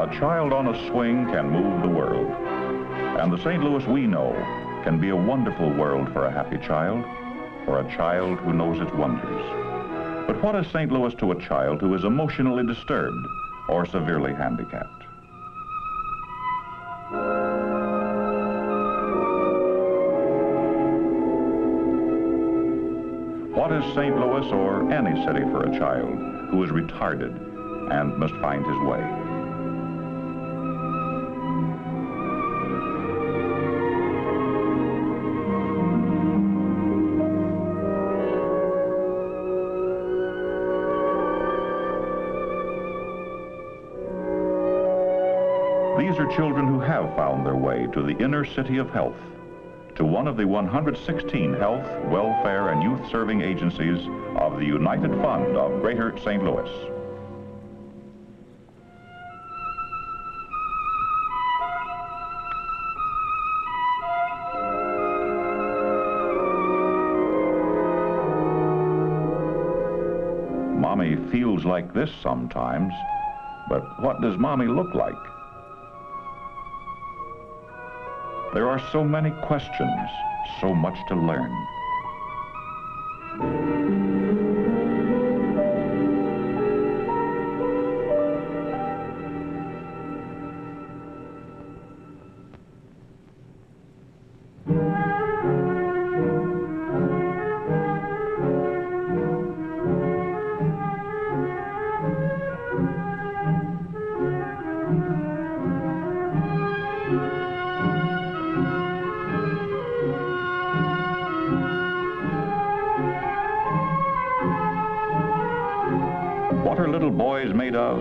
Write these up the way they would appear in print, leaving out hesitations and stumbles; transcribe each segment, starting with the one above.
A child on a swing can move the world. And the St. Louis we know can be a wonderful world for a happy child, for a child who knows its wonders. But what is St. Louis to a child who is emotionally disturbed or severely handicapped? What is St. Louis or any city for a child who is retarded and must find his way? These are children who have found their way to the inner city of health, to one of the 116 health, welfare, and youth-serving agencies of the United Fund of Greater St. Louis. Mommy feels like this sometimes, but what does Mommy look like? There are so many questions, so much to learn. What are little boys made of?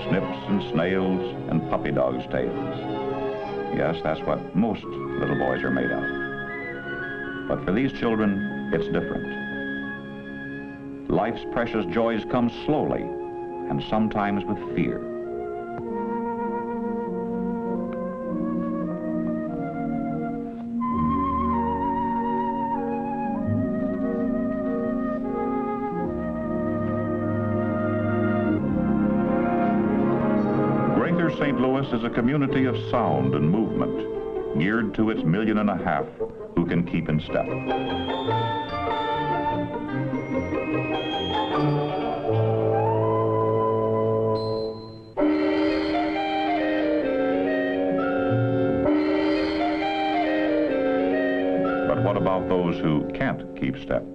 Snips and snails and puppy dogs' tails. Yes, that's what most little boys are made of. But for these children, it's different. Life's precious joys come slowly and sometimes with fear. St. Louis is a community of sound and movement, geared to its 1.5 million who can keep in step. But what about those who can't keep step?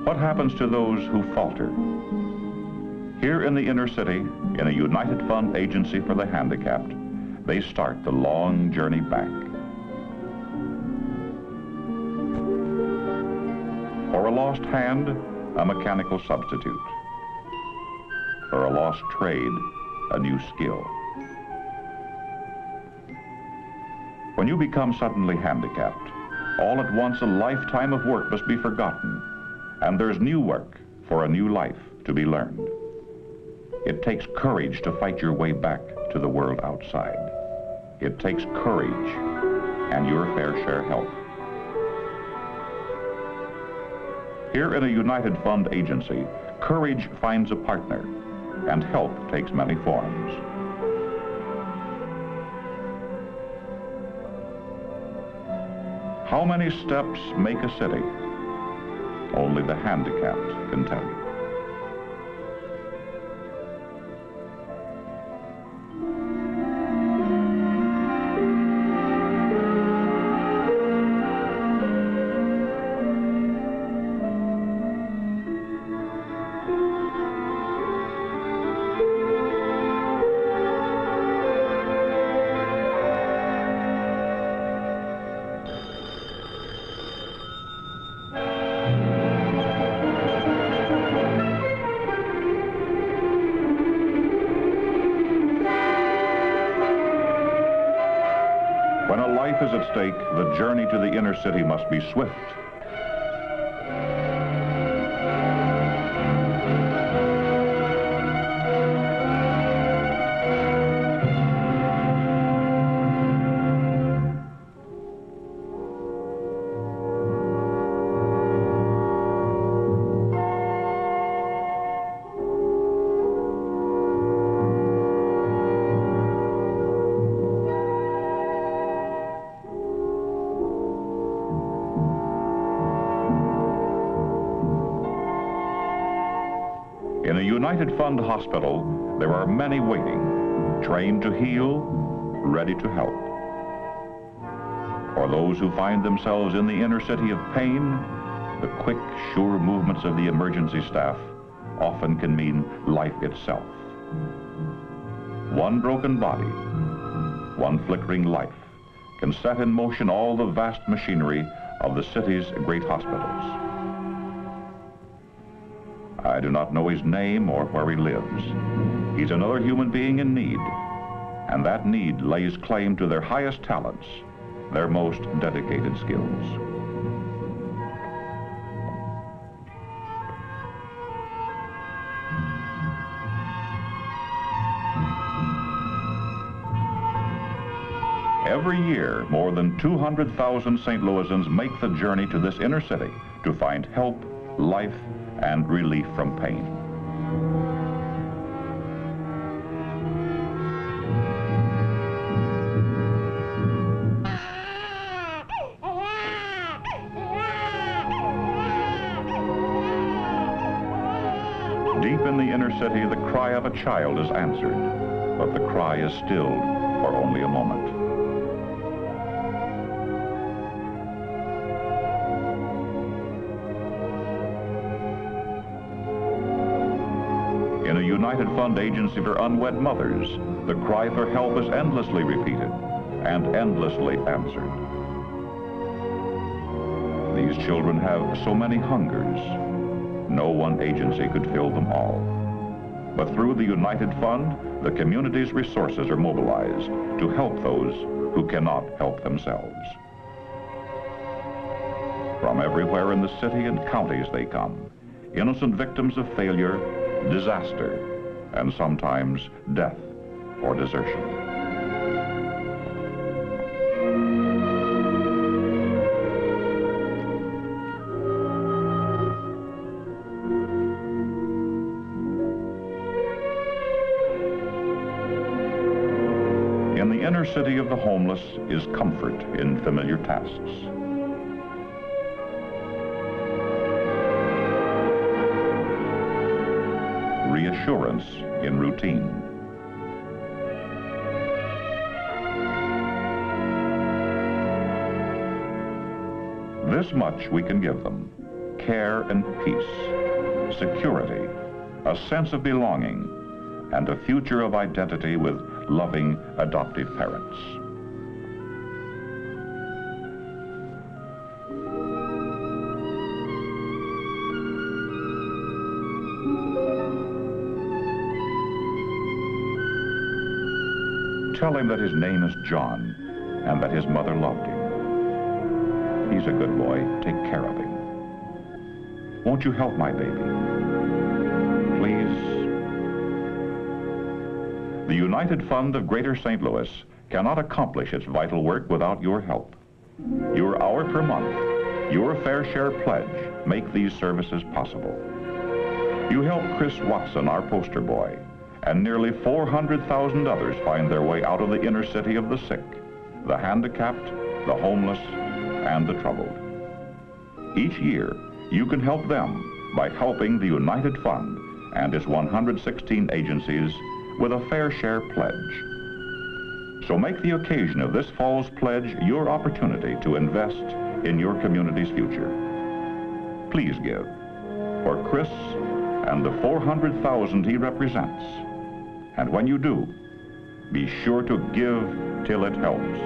What happens to those who falter? Here in the inner city, in a United Fund agency for the handicapped, they start the long journey back. For a lost hand, a mechanical substitute. For a lost trade, a new skill. When you become suddenly handicapped, all at once a lifetime of work must be forgotten, and there's new work for a new life to be learned. It takes courage to fight your way back to the world outside. It takes courage and your fair share help. Here in a United Fund agency, courage finds a partner, and help takes many forms. How many steps make a city? Only the handicapped can tell you. When a life is at stake, the journey to the inner city must be swift. United Fund Hospital, there are many waiting, trained to heal, ready to help. For those who find themselves in the inner city of pain, the quick, sure movements of the emergency staff often can mean life itself. One broken body, one flickering life, can set in motion all the vast machinery of the city's great hospitals. I do not know his name or where he lives. He's another human being in need, and that need lays claim to their highest talents, their most dedicated skills. Every year, more than 200,000 St. Louisans make the journey to this inner city to find help, life, and relief from pain. Deep in the inner city, the cry of a child is answered, but the cry is stilled for only a moment. In a United Fund agency for unwed mothers, the cry for help is endlessly repeated and endlessly answered. These children have so many hungers. No one agency could fill them all. But through the United Fund, the community's resources are mobilized to help those who cannot help themselves. From everywhere in the city and counties they come, innocent victims of failure, disaster, and sometimes death or desertion. In the inner city of the homeless is comfort in familiar tasks. Reassurance in routine. This much we can give them: care and peace, security, a sense of belonging, and a future of identity with loving adoptive parents. Tell him that his name is John and that his mother loved him. He's a good boy. Take care of him. Won't you help my baby? Please. The United Fund of Greater St. Louis cannot accomplish its vital work without your help. Your hour per month, your fair share pledge make these services possible. You help Chris Watson, our poster boy, and nearly 400,000 others find their way out of the inner city of the sick, the handicapped, the homeless, and the troubled. Each year, you can help them by helping the United Fund and its 116 agencies with a fair share pledge. So make the occasion of this fall's pledge your opportunity to invest in your community's future. Please give for Chris and the 400,000 he represents. And when you do, be sure to give till it helps.